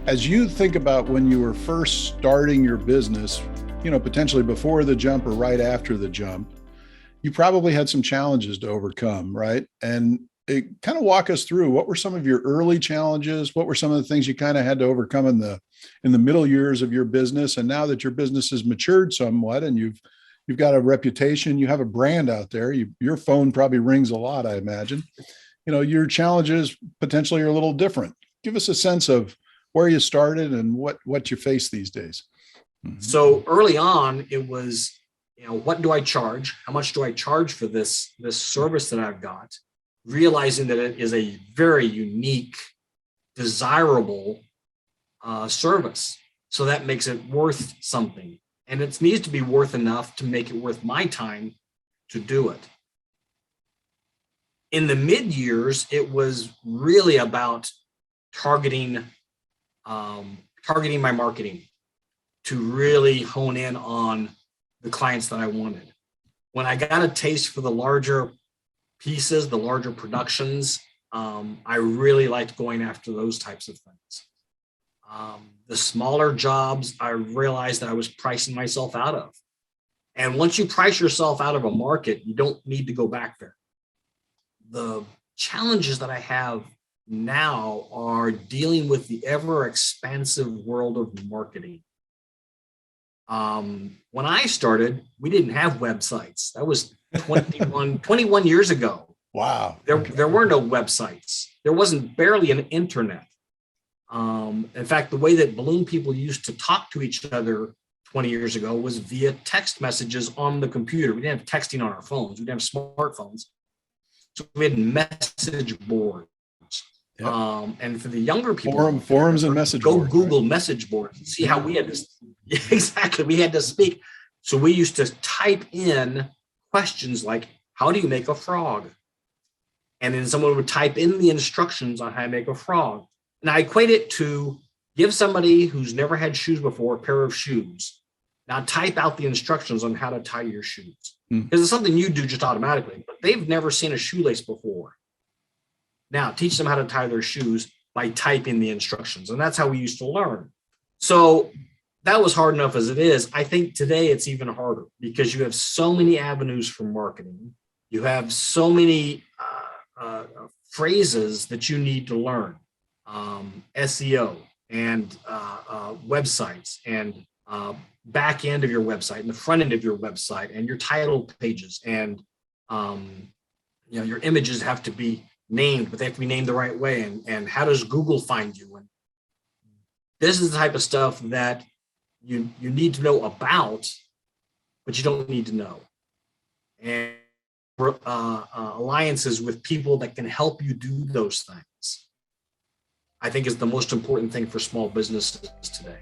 As you think about when you were first starting your business, potentially before the jump or right after the jump, you probably had some challenges to overcome, right? And it kind of walk us through what were some of your early challenges? What were some of the things you kind of had to overcome in the middle years of your business? And now that your business has matured somewhat and you've got a reputation, you have a brand out there, your phone probably rings a lot, I imagine. Your challenges potentially are a little different. Give us a sense of where you started and what you face these days. Mm-hmm. So early on, it was, what do I charge? How much do I charge for this service that I've got? Realizing that it is a very unique, desirable service. So that makes it worth something. And it needs to be worth enough to make it worth my time to do it. In the mid years, it was really about targeting my marketing to really hone in on the clients that I wanted. When I got a taste for the larger pieces, the larger productions, I really liked going after those types of things. The smaller jobs, I realized that I was pricing myself out of. And once you price yourself out of a market, you don't need to go back there. The challenges that I have now are dealing with the ever expansive world of marketing. When I started, we didn't have websites. That was 21 years ago. Wow. There were no websites. There wasn't barely an internet. In fact, the way that balloon people used to talk to each other 20 years ago was via text messages on the computer. We didn't have texting on our phones. We didn't have smartphones. So we had message boards. Yep. And for the younger people, forums and message boards. Go Google message boards and see how we had to, exactly, we had to speak. So we used to type in questions like, how do you make a frog? And then someone would type in the instructions on how to make a frog. And I equate it to give somebody who's never had shoes before a pair of shoes. Now type out the instructions on how to tie your shoes. Because it's something you do just automatically, but they've never seen a shoelace before. Now teach them how to tie their shoes by typing the instructions. And that's how we used to learn. So that was hard enough as it is. I think today it's even harder because you have so many avenues for marketing. You have so many phrases that you need to learn. SEO and websites and back end of your website and the front end of your website and your title pages and your images have to be named, but they have to be named the right way. And how does Google find you? And this is the type of stuff that you need to know about, but you don't need to know. And alliances with people that can help you do those things, I think, is the most important thing for small businesses today.